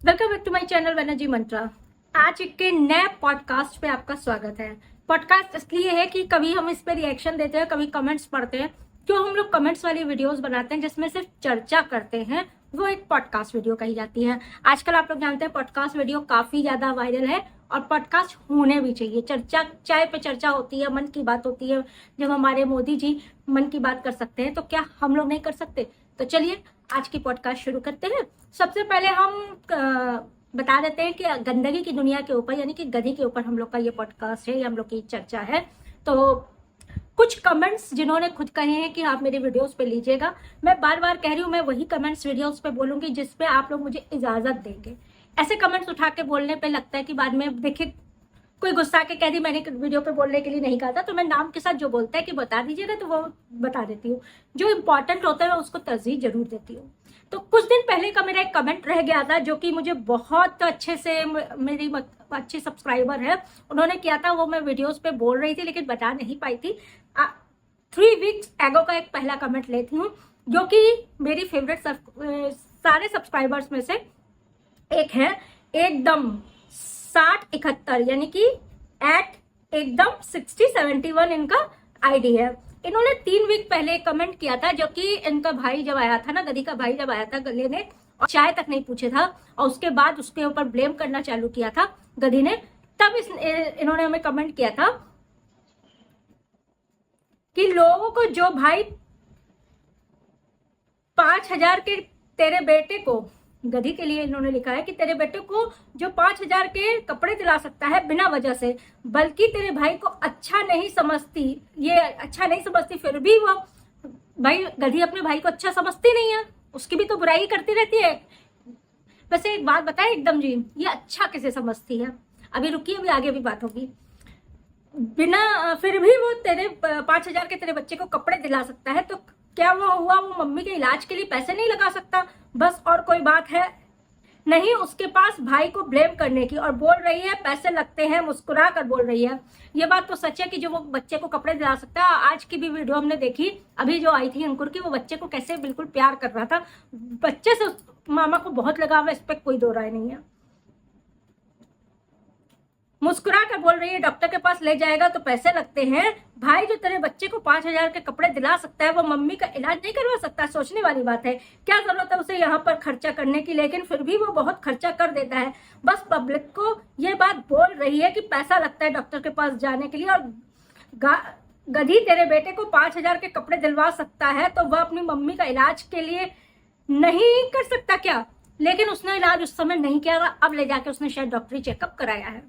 Welcome back to my channel Banerjee Mantra. आज के नए पॉडकास्ट पे आपका स्वागत है। पॉडकास्ट इसलिए है कि कभी हम इस पे रिएक्शन देते हैं, कभी कमेंट्स पढ़ते हैं। क्यों हम लोग कमेंट्स वाली वीडियोस बनाते हैं जिसमें सिर्फ चर्चा करते हैं, वो एक पॉडकास्ट वीडियो कही जाती है। आजकल आप लोग जानते हैं पॉडकास्ट वीडियो काफी ज्यादा वायरल है और पॉडकास्ट होने भी चाहिए। चर्चा, चाय पे चर्चा होती है, मन की बात होती है। जब हमारे मोदी जी मन की बात कर सकते हैं तो क्या हम लोग नहीं कर सकते? तो चलिए आज की पॉडकास्ट शुरू करते हैं। सबसे पहले हम बता देते हैं कि गंदगी की दुनिया के ऊपर, यानी कि गधी के ऊपर हम लोग का ये पॉडकास्ट है, ये हम लोग की चर्चा है। तो कुछ कमेंट्स जिन्होंने खुद कहे हैं कि आप मेरी वीडियोस पे लीजिएगा, मैं बार बार कह रही हूँ, मैं वही कमेंट्स वीडियोस पे बोलूंगी जिस पे आप लोग मुझे इजाजत देंगे। ऐसे कमेंट्स उठा के बोलने पे लगता है कि बाद में देखिए कोई गुस्सा के कह दी मैंने वीडियो पे बोलने के लिए नहीं कहा था, तो मैं नाम के साथ जो बोलता है कि बता दीजिएगा तो वो बता देती हूँ। जो इम्पोर्टेंट होता है मैं उसको तरजीह जरूर देती हूँ। तो कुछ दिन पहले का मेरा एक कमेंट रह गया था जो कि मुझे बहुत अच्छे से, मेरी अच्छी सब्सक्राइबर है, उन्होंने किया था। वो मैं वीडियोस पे बोल रही थी लेकिन बता नहीं पाई थी। 3 वीक्स एगो का एक पहला कमेंट लेती हूँ जो कि मेरी फेवरेट सारे सब्सक्राइबर्स में से एक है। एकदम 6071 यानी कि एकदम 6071 इनका आईडी है। इन्होंने 3 वीक पहले कमेंट किया था, जो कि इनका भाई जब आया था ना, गधी का भाई जब आया था लेने, और चाय तक नहीं पूछे था और उसके बाद उसके ऊपर ब्लेम करना चालू किया था गधी ने। तब इन्होंने हमें कमेंट किया था कि लोगों को जो भाई 5000 के तेरे बेटे को, गधी के लिए इन्होंने लिखा है कि तेरे बेटे को जो 5000 के कपड़े दिला सकता है बिना वजह से, बल्कि तेरे भाई को अच्छा नहीं समझती, ये अच्छा नहीं समझती, फिर भी वो भाई गधी अपने भाई को अच्छा समझती नहीं है, उसकी भी तो बुराई करती रहती है। वैसे एक बात बताए एकदम जी, ये अच्छा किसे समझती है? अभी रुकिए, अभी आगे भी बात होगी। बिना फिर भी वो तेरे 5000 के तेरे बच्चे को कपड़े दिला सकता है, तो क्या वो हुआ वो मम्मी के इलाज के लिए पैसे नहीं लगा सकता? बस और कोई बात है नहीं उसके पास भाई को ब्लेम करने की, और बोल रही है पैसे लगते हैं, मुस्कुरा कर बोल रही है। ये बात तो सच है कि जो वो बच्चे को कपड़े दिला सकता है। आज की भी वीडियो हमने देखी अभी जो आई थी अंकुर की, वो बच्चे को कैसे बिल्कुल प्यार कर रहा था। बच्चे से मामा को बहुत लगाव है, इस पर कोई दो राय नहीं है। मुस्कुरा कर बोल रही है डॉक्टर के पास ले जाएगा तो पैसे लगते हैं। भाई जो तेरे बच्चे को 5000 के कपड़े दिला सकता है, वो मम्मी का इलाज नहीं करवा सकता? सोचने वाली बात है। क्या जरूरत है उसे यहाँ पर खर्चा करने की, लेकिन फिर भी वो बहुत खर्चा कर देता है। बस पब्लिक को ये बात बोल रही है कि पैसा लगता है डॉक्टर के पास जाने के लिए, और गधी तेरे बेटे को 5000 के कपड़े दिलवा सकता है तो वह अपनी मम्मी का इलाज के लिए नहीं कर सकता क्या? लेकिन उसने इलाज उस समय नहीं किया, अब ले जाके उसने शायद डॉक्टरी चेकअप कराया है।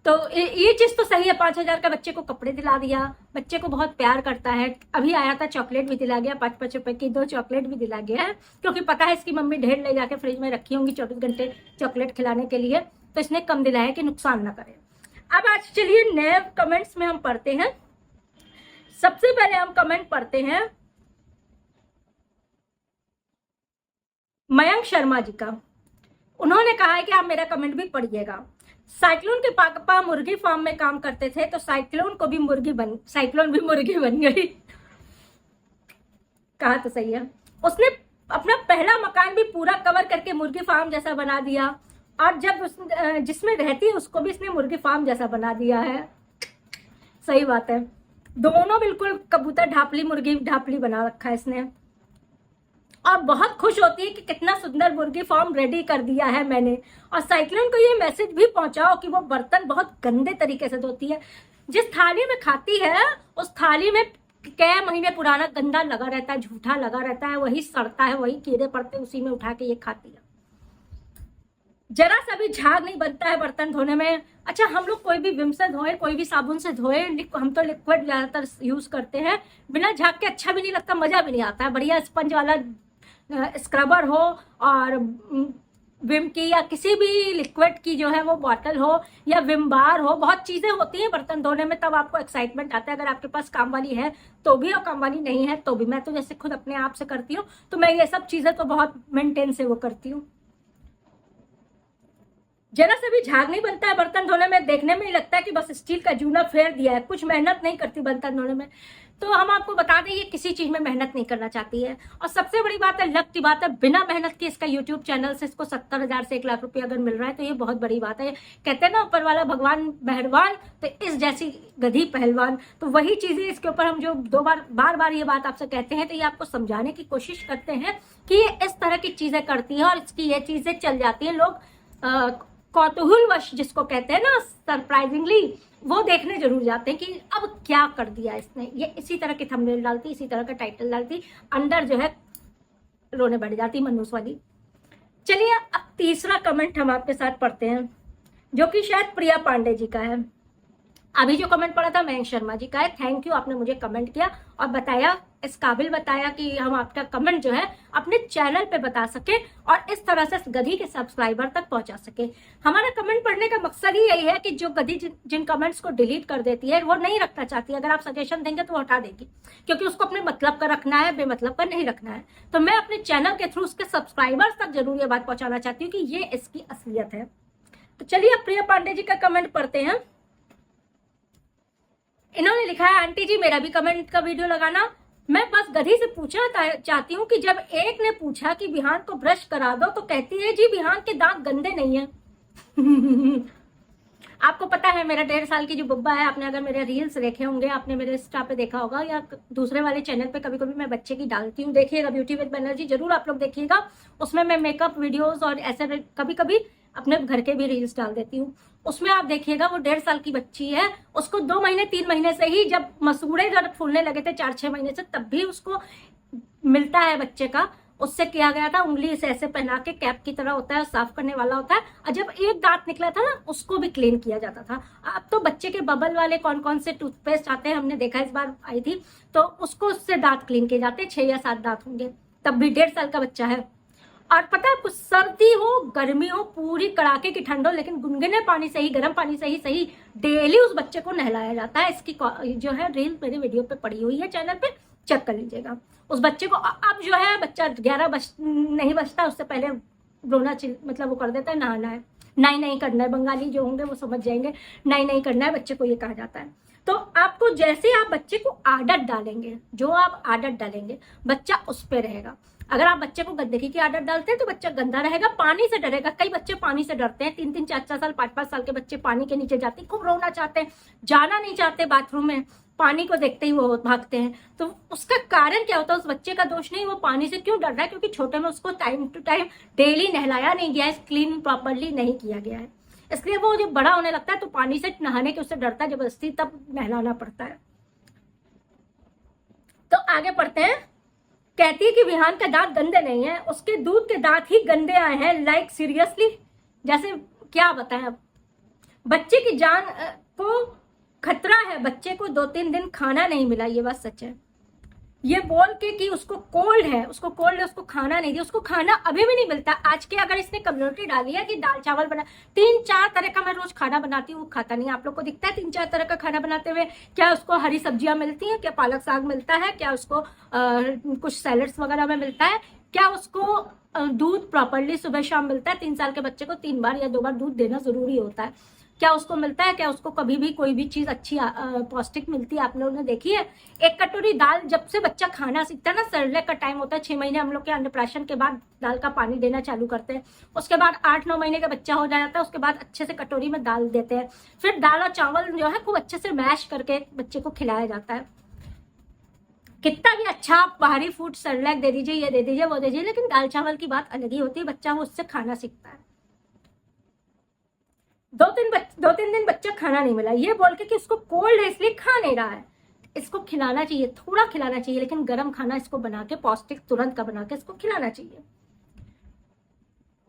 तो ये चीज तो सही है, 5000 का बच्चे को कपड़े दिला दिया, बच्चे को बहुत प्यार करता है। अभी आया था चॉकलेट भी दिला गया, 5-5 रुपए की 2 चॉकलेट भी दिला गया है, क्योंकि पता है इसकी मम्मी ढेर ले जाके फ्रिज में रखी होंगी 24 घंटे चॉकलेट खिलाने के लिए, तो इसने कम दिलाया कि नुकसान ना करे। अब आज चलिए नए कमेंट्स में हम पढ़ते हैं। सबसे पहले हम कमेंट पढ़ते हैं मयंक शर्मा जी का। उन्होंने कहा है कि आप मेरा कमेंट भी पढ़िएगा। साइक्लोन के पापा मुर्गी फार्म में काम करते थे, तो साइक्लोन भी मुर्गी बन गई। कहा तो सही है। उसने अपना पहला मकान भी पूरा कवर करके मुर्गी फार्म जैसा बना दिया, और जब जिसमें रहती है उसको भी इसने मुर्गी फार्म जैसा बना दिया है। सही बात है, दोनों बिल्कुल कबूतर ढापली मुर्गी ढापली बना रखा है इसने, और बहुत खुश होती है कि कितना सुंदर मुर्गी फार्म रेडी कर दिया है मैंने। और साइक्लोन को ये मैसेज भी पहुंचाओ कि वो बर्तन बहुत गंदे तरीके से धोती है। जिस थाली में खाती है उस थाली में कई महीने पुराना गंदा लगा रहता है, झूठा लगा रहता है, वही सड़ता है, वही कीड़े पड़ते, उसी में उठा के ये खाती है। जरा सा भी झाग नहीं बनता है बर्तन धोने में। अच्छा, हम लोग कोई भी विम से धोए, कोई भी साबुन से धोए, हम तो लिक्विड ज्यादातर यूज करते हैं, बिना झाग के अच्छा भी नहीं लगता, मजा भी नहीं आता है। बढ़िया स्पंज वाला स्क्रबर हो, और विम की या किसी भी लिक्विड की जो है वो बॉटल हो, या विम बार हो, बहुत चीजें होती हैं बर्तन धोने में, तब आपको एक्साइटमेंट आता है। अगर आपके पास काम वाली है तो भी, और काम वाली नहीं है तो भी। मैं तो जैसे खुद अपने आप से करती हूँ, तो मैं ये सब चीजें तो बहुत मेंटेन से वो करती हूँ। जरा से भी झाग नहीं बनता है बर्तन धोने में, देखने में ही लगता है कि बस स्टील का जूना फेर दिया है, कुछ मेहनत नहीं करती बर्तन धोने में। तो हम आपको बता दें ये किसी चीज में मेहनत नहीं करना चाहती है। और सबसे बड़ी बात है, लक की बात है, बिना मेहनत के इसका यूट्यूब चैनल से इसको 70,000 से 1 लाख रुपया अगर मिल रहा है तो ये बहुत बड़ी बात है। कहते हैं ना ऊपर वाला भगवान मेहरबान, तो इस जैसी गधी पहलवान। तो वही चीजें इसके ऊपर हम जो बार बार ये बात आपसे कहते हैं, तो ये आपको समझाने की कोशिश करते हैं कि ये इस तरह की चीजें करती है और इसकी ये चीजें चल जाती है। लोग कौतूहलवश जिसको कहते हैं ना, सरप्राइजिंगली वो देखने जरूर जाते हैं कि अब क्या कर दिया इसने। ये इसी तरह की थंबनेल डालती, इसी तरह का टाइटल डालती, अंदर जो है रोने बैठ जाती मनूस वाली। चलिए अब तीसरा कमेंट हम आपके साथ पढ़ते हैं, जो कि शायद प्रिया पांडे जी का है। अभी जो कमेंट पढ़ा था मयंक शर्मा जी का है। थैंक यू, आपने मुझे कमेंट किया और बताया, इस काबिल बताया कि हम आपका कमेंट जो है अपने चैनल पे बता सके और इस तरह से गधी के सब्सक्राइबर तक पहुंचा सके। हमारा कमेंट पढ़ने का मकसद ही यही है कि जो गधी जिन कमेंट्स को डिलीट कर देती है, वो नहीं रखना चाहती। अगर आप सजेशन देंगे तो वो हटा देगी, क्योंकि उसको अपने मतलब का रखना है, बेमतलब का नहीं रखना है। तो मैं अपने चैनल के थ्रू उसके सब्सक्राइबर्स तक जरूर ये बात पहुंचाना चाहती हूँ कि ये इसकी असलियत है। तो चलिए अब प्रिया पांडे जी का कमेंट पढ़ते हैं। इन्होंने लिखा है, आंटी जी मेरा भी कमेंट का वीडियो लगाना। मैं बस गधी से पूछना चाहती हूँ कि जब एक ने पूछा कि बिहान को ब्रश करा दो, तो कहती है जी बिहान के दांत गंदे नहीं है। आपको पता है मेरा 1.5 साल की जो बुब्बा है, आपने अगर मेरे रील्स देखे होंगे, आपने मेरे इंस्टा पे देखा होगा या दूसरे वाले चैनल पे कभी कभी मैं बच्चे की डालती हूँ, देखिएगा ब्यूटी विद बनर्जी जरूर आप लोग देखिएगा। उसमें मैं मेकअप वीडियोस और ऐसे कभी कभी अपने घर के भी रील्स डाल देती हूँ। उसमें आप देखिएगा वो 1.5 साल की बच्ची है, उसको 2 महीने 3 महीने से ही, जब मसूड़े जब फूलने लगे थे 4-6 महीने से, तब भी उसको मिलता है बच्चे का, उससे किया गया था उंगली से ऐसे पहना के, कैप की तरह होता है, साफ करने वाला होता है। और जब एक दांत निकला था ना, उसको भी क्लीन किया जाता था। अब तो बच्चे के बबल वाले कौन कौन से टूथपेस्ट आते हैं, हमने देखा इस बार आई थी, तो उसको उससे दांत क्लीन किए जाते हैं। 6 या 7 दांत होंगे, तब भी 1.5 साल का बच्चा है। और पता है, कुछ सर्दी हो गर्मी हो, पूरी कड़ाके की ठंड हो, लेकिन गुनगुने पानी से ही, गर्म पानी से ही सही, डेली उस बच्चे को नहलाया जाता है। इसकी जो है रील मेरे वीडियो पे पड़ी हुई है, चैनल पे चेक कर लीजिएगा। उस बच्चे को अब जो है बच्चा 11 नहीं बजता, उससे पहले रोना मतलब वो कर देता है, नहाना है, नहीं करना है। बंगाली जो होंगे वो समझ जाएंगे, नहीं करना है बच्चे को, ये कहा जाता है। तो आपको जैसे आप बच्चे को आदत डालेंगे, जो आप आदत डालेंगे, बच्चा उस पर रहेगा। अगर आप बच्चे को गंदगी की आदत डालते हैं तो बच्चा गंदा रहेगा, पानी से डरेगा। कई बच्चे पानी से डरते हैं, 3-3, 4-4 साल, 5-5 साल के बच्चे पानी के नीचे जाते हैं, खूब रोना चाहते हैं, जाना नहीं चाहते बाथरूम में, पानी को देखते ही वो भागते हैं। तो उसका कारण क्या होता है? उस बच्चे का दोष नहीं, वो पानी से क्यों डर रहा है? क्योंकि छोटे में उसको टाइम टू टाइम डेली नहलाया नहीं गया है, क्लीन प्रॉपरली नहीं किया गया है। इसलिए वो जब बड़ा होने लगता है तो पानी से नहाने के उससे डरता है, जबरदस्ती तब नहलाना पड़ता है। तो आगे पढ़ते हैं। कहती है कि विहान के दांत गंदे नहीं है, उसके दूध के दांत ही गंदे आए हैं। लाइक सीरियसली, जैसे क्या बताएं अब। बच्चे की जान को खतरा है, बच्चे को 2-3 दिन खाना नहीं मिला, ये बात सच है। ये बोल के कि उसको कोल्ड है, उसको खाना नहीं दिया, उसको खाना अभी भी नहीं मिलता। आज के अगर इसने कम्युनिटी डाली है कि दाल चावल बना, 3-4 तरह का मैं रोज खाना बनाती हूँ, वो खाता नहीं। आप लोग को दिखता है 3-4 तरह का खाना बनाते हुए? क्या उसको हरी सब्जियां मिलती हैं? क्या पालक साग मिलता है? क्या उसको कुछ सैलड्स वगैरह में मिलता है? क्या उसको दूध प्रॉपरली सुबह शाम मिलता है? 3 साल के बच्चे को 3 बार या 2 बार दूध देना जरूरी होता है। क्या उसको मिलता है? क्या उसको कभी भी कोई भी चीज अच्छी पौष्टिक मिलती है? आप लोगों ने देखी है? एक कटोरी दाल, जब से बच्चा खाना सीखता है ना, सर्लेक का टाइम होता है 6 महीने, हम लोग के अन्नप्राशन के बाद दाल का पानी देना चालू करते हैं। उसके बाद 8-9 महीने का बच्चा हो जाता है, उसके बाद अच्छे से कटोरी में दाल देते हैं। फिर दाल और चावल जो है खूब अच्छे से मैश करके बच्चे को खिलाया जाता है। कितना भी अच्छा बाहरी फूड, सर्लेक दे दीजिए, ये दे दीजिए, वो दे दीजिए, लेकिन दाल चावल की बात अलग ही होती है। बच्चा वो उससे खाना सीखता है। 2-3 दिन बच्चा खाना नहीं मिला, ये बोल के कि उसको कोल्ड है इसलिए खा नहीं रहा है। इसको खिलाना चाहिए, थोड़ा खिलाना चाहिए, लेकिन गर्म खाना इसको बना के, पौष्टिक तुरंत का बना के इसको खिलाना चाहिए।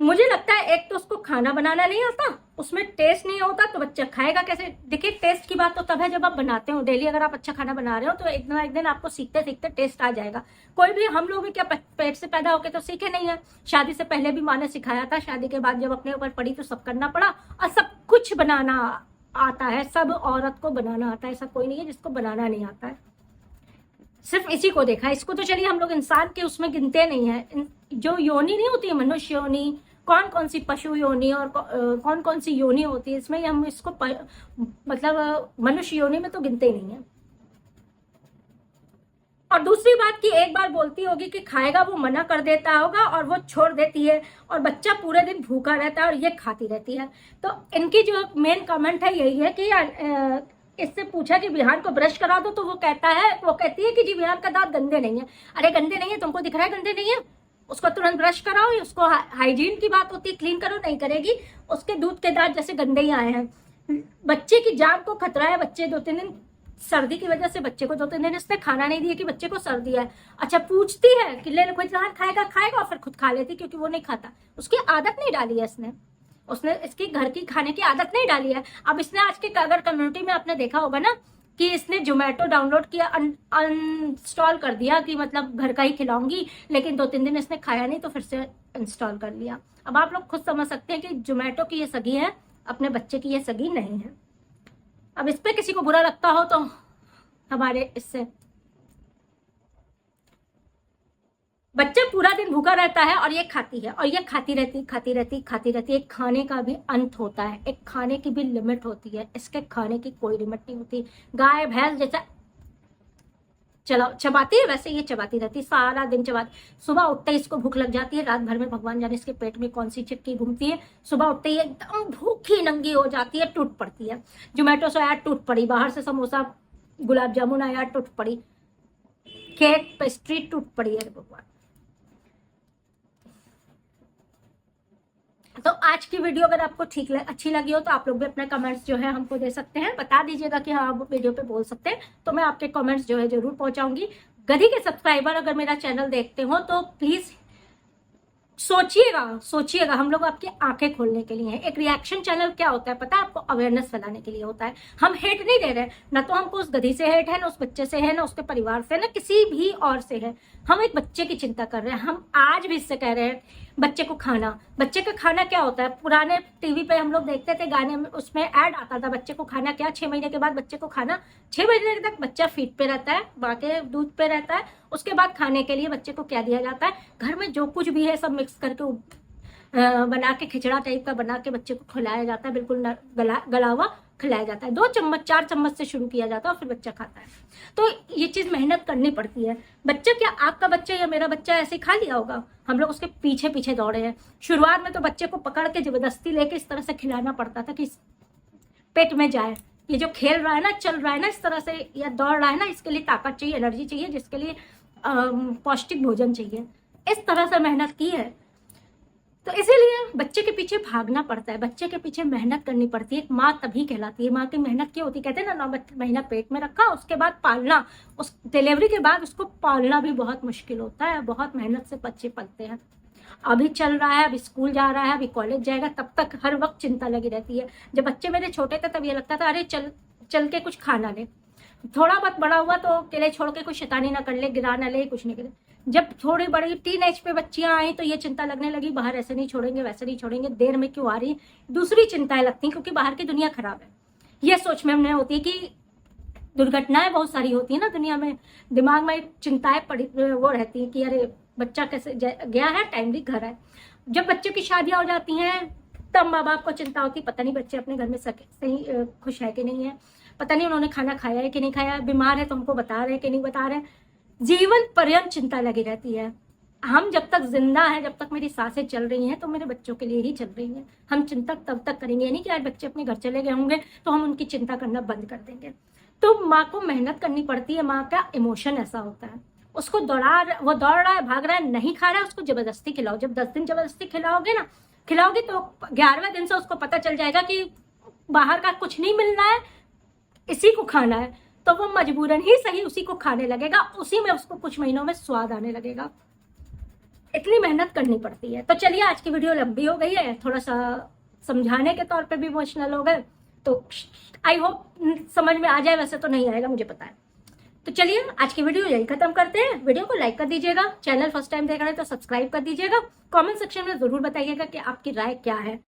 मुझे लगता है एक तो उसको खाना बनाना नहीं आता, उसमें टेस्ट नहीं होता, तो बच्चा खाएगा कैसे? देखिए, टेस्ट की बात तो तब है जब आप बनाते हो डेली। अगर आप अच्छा खाना बना रहे हो तो एक ना एक दिन आपको सीखते सीखते टेस्ट आ जाएगा। कोई भी, हम लोग भी क्या पेट से पैदा होके तो सीखे नहीं है? शादी से पहले भी माँ ने सिखाया था, शादी के बाद जब अपने ऊपर पड़ी तो सब करना पड़ा। और सब कुछ बनाना आता है, सब औरत को बनाना आता है, ऐसा कोई नहीं है जिसको बनाना नहीं आता है। सिर्फ इसी को देखा है। इसको तो चलिए हम लोग इंसान के उसमें गिनते नहीं है। जो योनि नहीं होती है, मनुष्य योनि, कौन कौन सी पशु योनि और कौन कौन सी योनि होती है इसमें, हम इसको मतलब मनुष्य योनि में तो गिनते ही नहीं है। और दूसरी बात कि एक बार बोलती होगी कि खाएगा, वो मना कर देता होगा और वो छोड़ देती है और बच्चा पूरे दिन भूखा रहता है और ये खाती रहती है। तो इनकी जो मेन कमेंट है यही है कि इससे पूछा कि विहान को ब्रश करा दो, तो वो कहती है कि जी विहान का दांत गंदे नहीं है। अरे गंदे नहीं है, तुमको दिख रहा है गंदे नहीं है, उसको तुरंत ब्रश कराओ। उसको हाइजीन की बात होती है, क्लीन करो, नहीं करेगी। उसके दूध के दांत जैसे गंदे ही आए हैं। बच्चे की जान को खतरा है। बच्चे 2-3 दिन सर्दी की वजह से बच्चे को 2-3 दिन इसने खाना नहीं दिया कि बच्चे को सर्दी है। अच्छा पूछती है कि ले लो, कोई खाएगा और फिर खुद खा लेती, क्योंकि वो नहीं खाता। उसकी आदत नहीं डाली है उसने इसकी घर की खाने की आदत नहीं डाली है। अब इसने आज के अगर कम्युनिटी में आपने देखा होगा ना कि इसने जोमेटो डाउनलोड किया, अनइंस्टॉल कर दिया कि मतलब घर का ही खिलाऊंगी, लेकिन 2-3 दिन इसने खाया नहीं तो फिर से इंस्टॉल कर लिया। अब आप लोग खुद समझ सकते हैं कि जोमेटो की ये सगी है, अपने बच्चे की ये सगी नहीं है। अब इस पे किसी को बुरा लगता हो तो हमारे इससे बच्चा पूरा दिन भूखा रहता है और ये खाती है और ये खाती रहती। एक खाने का भी अंत होता है, एक खाने की भी लिमिट होती है। इसके खाने की कोई लिमिट नहीं होती। गाय भैंस जैसा चबाती है वैसे ये चबाती रहती, सारा दिन चबाती। सुबह उठते ही इसको भूख लग जाती है, रात भर में भगवान जाने इसके पेट में कौन सी चिपकी घूमती है। सुबह उठते ही एकदम भूखी नंगी हो जाती है, टूट पड़ती है। जोमेटो से आया टूट पड़ी, बाहर से समोसा गुलाब जामुन आया टूट पड़ी, केक पेस्ट्री टूट पड़ी है भगवान। तो आज की वीडियो अगर आपको अच्छी लगी हो तो आप लोग भी अपने कमेंट्स जो है हमको दे सकते हैं, बता दीजिएगा कि हाँ आप वीडियो पे बोल सकते हैं, तो मैं आपके कमेंट्स जो है जरूर पहुंचाऊंगी। गधी के सब्सक्राइबर अगर मेरा चैनल देखते हो तो प्लीज सोचिएगा, हम लोग आपकी आंखें खोलने के लिए हैं। एक रिएक्शन चैनल क्या होता है पता है आपको? अवेयरनेस फैलाने के लिए होता है। हम हेट नहीं दे रहे, ना तो हमको उस गधी से हेट है, ना उस बच्चे से है, ना उसके परिवार से, ना किसी भी और से है। हम एक बच्चे की चिंता कर रहे हैं। हम आज भी इससे कह रहे हैं बच्चे का खाना क्या होता है? पुराने टीवी पे हम लोग देखते थे, गाने में उसमें ऐड आता था, बच्चे को खाना क्या, 6 महीने के बाद बच्चे को खाना, 6 महीने तक बच्चा फीड पे रहता है, माँ के दूध पे रहता है, उसके बाद खाने के लिए बच्चे को क्या दिया जाता है? घर में जो कुछ भी है सब मिक्स करके बना के खिचड़ा टाइप का बना के बच्चे को खिलाया जाता है, बिल्कुल गला हुआ खिलाया जाता है। 2 चम्मच 4 चम्मच से शुरू किया जाता है और फिर बच्चा खाता है। तो ये चीज मेहनत करनी पड़ती है। बच्चा क्या आपका बच्चा या मेरा बच्चा ऐसे खा लिया होगा? हम लोग उसके पीछे पीछे दौड़े हैं। शुरुआत में तो बच्चे को पकड़ के जबरदस्ती लेके इस तरह से खिलाना पड़ता था कि पेट में जाए। ये जो खेल रहा है ना, चल रहा है ना इस तरह से, या दौड़ रहा है ना, इसके लिए ताकत चाहिए, एनर्जी चाहिए, जिसके लिए पौष्टिक भोजन चाहिए। इस तरह से मेहनत की है, तो इसीलिए बच्चे के पीछे भागना पड़ता है, बच्चे के पीछे मेहनत करनी पड़ती है। एक माँ तभी कहलाती है। माँ की मेहनत क्या होती है? कहते हैं ना 9 महीना पेट में रखा, उसके बाद पालना, उस डिलीवरी के बाद उसको पालना भी बहुत मुश्किल होता है। बहुत मेहनत से बच्चे पलते हैं। अभी चल रहा है, अभी स्कूल जा रहा है, अभी कॉलेज जाएगा, तब तक हर वक्त चिंता लगी रहती है। जब बच्चे मेरे छोटे थे तब ये लगता था अरे चल के कुछ खाना ले। थोड़ा बहुत बड़ा हुआ तो अकेले छोड़ के कुछ शैतानी ना कर ले, गिरा ना ले, कुछ नहीं करे। जब थोड़ी बड़ी टीनेज पे बच्चियां आई तो ये चिंता लगने लगी, बाहर ऐसे नहीं छोड़ेंगे, वैसे नहीं छोड़ेंगे, देर में क्यों आ रही। दूसरी चिंताएं लगती क्योंकि बाहर की दुनिया खराब है। ये सोच में हमने होती है कि दुर्घटनाएं बहुत सारी होती है ना दुनिया में, दिमाग में चिंताएं पड़ी वो रहती है कि अरे बच्चा कैसे गया है, टाइमली घर है। जब बच्चों की शादियां हो जाती हैं तब माँ बाप को चिंता होती, पता नहीं बच्चे अपने घर में सही खुश है कि नहीं है, पता नहीं उन्होंने खाना खाया है कि नहीं खाया, बीमार है तो हमको बता रहे हैं कि नहीं बता रहे। जीवन पर्यंत चिंता लगी रहती है। हम जब तक जिंदा हैं, जब तक मेरी सांसें चल रही हैं तो मेरे बच्चों के लिए ही चल रही हैं। हम चिंता तब तक करेंगे, नहीं कि आज बच्चे अपने घर चले गए होंगे तो हम उनकी चिंता करना बंद कर देंगे। तो माँ को मेहनत करनी पड़ती है। माँ का इमोशन ऐसा होता है, उसको वो दौड़ रहा है, भाग रहा है, नहीं खा रहा है, उसको जबरदस्ती खिलाओ। जब 10 दिन जबरदस्ती खिलाओगे तो 11वें दिन से उसको पता चल जाएगा कि बाहर का कुछ नहीं मिलना है, इसी को खाना है, तो वो मजबूरन ही सही उसी को खाने लगेगा। उसी में उसको कुछ महीनों में स्वाद आने लगेगा। इतनी मेहनत करनी पड़ती है। तो चलिए आज की वीडियो लंबी हो गई है, थोड़ा सा समझाने के तौर पे भी इमोशनल हो गए, तो आई होप समझ में आ जाए। वैसे तो नहीं आएगा, मुझे पता है। तो चलिए आज की वीडियो यही खत्म करते हैं। वीडियो को लाइक कर दीजिएगा, चैनल फर्स्ट टाइम देख रहे हैं तो सब्सक्राइब कर दीजिएगा। कमेंट सेक्शन में जरूर बताइएगा कि आपकी राय क्या है।